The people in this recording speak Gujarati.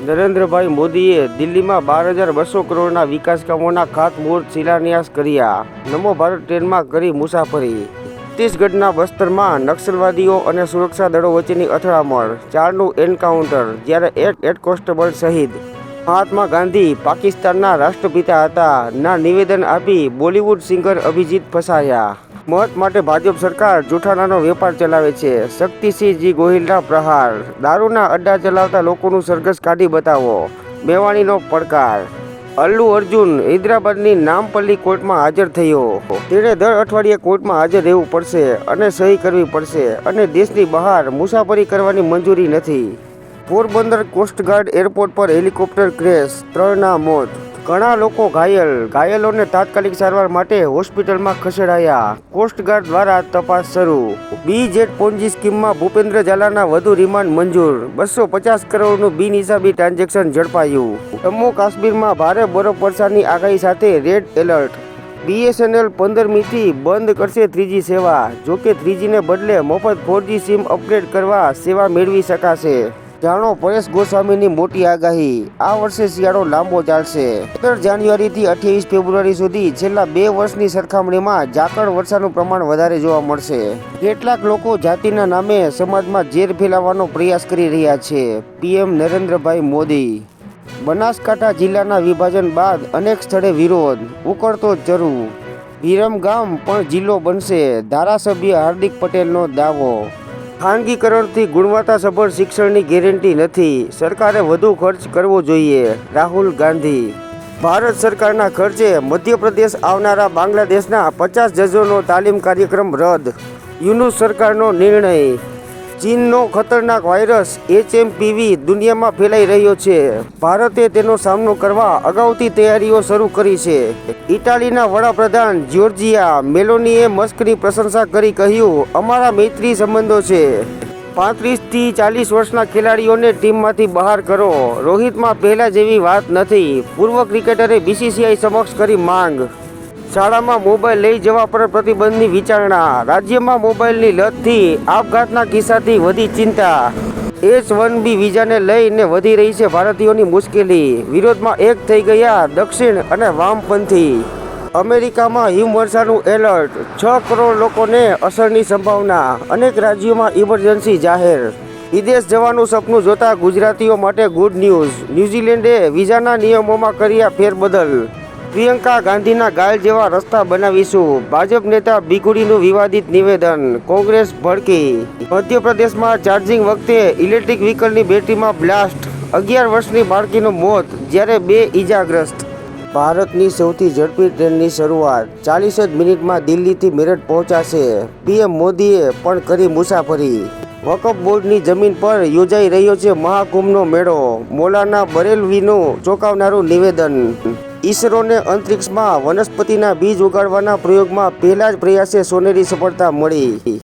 નરેન્દ્રભાઈ મોદીએ દિલ્હીમાં 12,200 કરોડના વિકાસ કામોના ખાતમુહૂર્ત શિલાન્યાસ કર્યા. નમો ભારત ટ્રેનમાં કરી મુસાફરી. છત્તીસગઢના બસ્તરમાં નક્સલવાદીઓ અને સુરક્ષા દળો વચ્ચેની અથડામણ, 4નું એન્કાઉન્ટર, જ્યારે એક હેડ કોન્સ્ટેબલ શહીદ. મહાત્મા ગાંધી પાકિસ્તાનના રાષ્ટ્રપિતા હતા ના નિવેદન આપી બોલિવૂડ સિંગર અભિજીત ફસાયા. મત માટે ભાજપ સરકાર જૂઠાણાનો વેપાર ચલાવે છે, શક્તિસિંહજી ગોહિલના પ્રહાર. દારૂના અડ્ડા ચલાવતા લોકોનું સરઘસ કાઢી બતાવો, મેવાણીનો પડકાર. અલ્લુ અર્જુન હૈદરાબાદની નામપલ્લી કોર્ટમાં હાજર થયો. તેણે દર અઠવાડિયે કોર્ટમાં હાજર રહેવું પડશે અને સહી કરવી પડશે અને દેશની બહાર મુસાફરી કરવાની મંજૂરી નથી. પોરબંદર કોસ્ટગાર્ડ એરપોર્ટ પર હેલિકોપ્ટર ક્રેશ, 3ના મોત. ઘણા લોકો ઘાયલ. ઘાયલોને તાત્કાલિક સારવાર માટે હોસ્પિટલમાં ખસેડાયા. કોસ્ટગાર્ડ દ્વારા તપાસ શરૂ. બીજેટ પોન્જી સ્કીમમાં ભૂપેન્દ્ર ઝાલાના વધુ રિમાન્ડ મંજૂર. 250 કરોડનું બિનહિસાબી ટ્રાન્ઝેક્શન ઝડપાયું. જમ્મુ કાશ્મીરમાં ભારે બરફવર્ષાની આગાહી સાથે રેડ એલર્ટ. BSNL 15મીથી બંધ કરશે 3G સેવા. જોકે 3Gને બદલે મફત 4G સિમ અપગ્રેડ કરવા સેવા મેળવી શકાશે. જાણો પરેશ ગોસ્વામીની મોટી આગાહી. આ વર્ષે શિયાળો લાંબો ચાલશે. 15 જાન્યુઆરીથી 28 ફેબ્રુઆરી સુધી છેલ્લા 2 વર્ષની સરખામણીમાં ઝાકળ વર્ષાનું પ્રમાણ વધારે જોવા મળશે. કેટલાક લોકો જાતિના નામે સમાજમાં ઝેર ફેલાવવાનો પ્રયાસ કરી રહ્યા છે. PM નરેન્દ્રભાઈ મોદી. બનાસકાંઠા જિલ્લાના વિભાજન બાદ અનેક સ્થળે વિરોધ, ઉકળતો ચરુ. વિરમગામ પણ જિલ્લો બનશે, ધારાસભ્ય હાર્દિક પટેલનો દાવો. ખાનગીકરણથી ગુણવત્તાસભર શિક્ષણની ગેરંટી નથી, સરકારે વધુ ખર્ચ કરવો જોઈએ. રાહુલ ગાંધી. ભારત સરકારના ખર્ચે મધ્યપ્રદેશ આવનારા બાંગ્લાદેશના 50 જજોનો તાલીમ કાર્યક્રમ રદ. યુનુસ સરકારનો નિર્ણય. ચીનનો ખતરનાક વાયરસ HMPV દુનિયામાં ફેલાઈ રહ્યો છે. ભારતે તેનો સામનો કરવા અગાઉથી તૈયારીઓ શરૂ કરી છે. ઇટાલીના વડાપ્રધાન જ્યોર્જિયા મેલોનીએ મસ્કની પ્રશંસા કરી કહ્યું, અમારા મૈત્રી સંબંધો છે. 35 થી 40 વર્ષના ખેલાડીઓને ટીમમાંથી બહાર કરો. રોહિતમાં પહેલા જેવી વાત નથી. પૂર્વ ક્રિકેટરે BCCI સમક્ષ કરી માંગ. શાળામાં મોબાઈલ લઈ જવા પર પ્રતિબંધની વિચારણા. રાજ્યમાં મોબાઈલની લતથી આપઘાતના કિસ્સાથી વધી ચિંતા. H-1B વિઝાને લઈને વધી રહી છે ભારતીયોની મુશ્કેલી. વિરોધમાં એક થઈ ગયા દક્ષિણ અને વામપંથી. અમેરિકામાં હિમવર્ષાનું એલર્ટ. 6 કરોડ લોકોને અસરની સંભાવના. અનેક રાજ્યોમાં ઇમરજન્સી જાહેર. વિદેશ જવાનું સપનું જોતા ગુજરાતીઓ માટે ગુડ ન્યૂઝ. ન્યૂઝીલેન્ડે વિઝાના નિયમોમાં કર્યા ફેરબદલ. પ્રિયંકા ગાંધીના ગાલ જેવા રસ્તા બનાવીશું. ભાજપ નેતા બિગુડીનું વિવાદિત નિવેદન. કોંગ્રેસ ભડકી. મધ્યપ્રદેશમાં ચાર્જિંગ વખતે ઇલેક્ટ્રિક વ્હીકલની બેટરીમાં બ્લાસ્ટ. 11 વર્ષની બાળકીનું મોત, જ્યારે 2 ઇજાગ્રસ્ત. ભારતની સૌથી ઝડપી ટ્રેનની શરૂઆત. 40 જ મિનિટમાં દિલ્હીથી મેરઠ પહોંચાશે. PM મોદીએ પણ કરી મુસાફરી. વકફ બોર્ડની જમીન પર યોજાઈ રહ્યો છે મહાકુંભનો મેળો. મૌલાના બરેલવીનું ચોંકાવનારું નિવેદન. ઈસરોને અંતરિક્ષમાં વનસ્પતિના બીજ ઉગાડવાના પ્રયોગમાં પહેલા જ પ્રયાસે સોનેરી સફળતા મળી.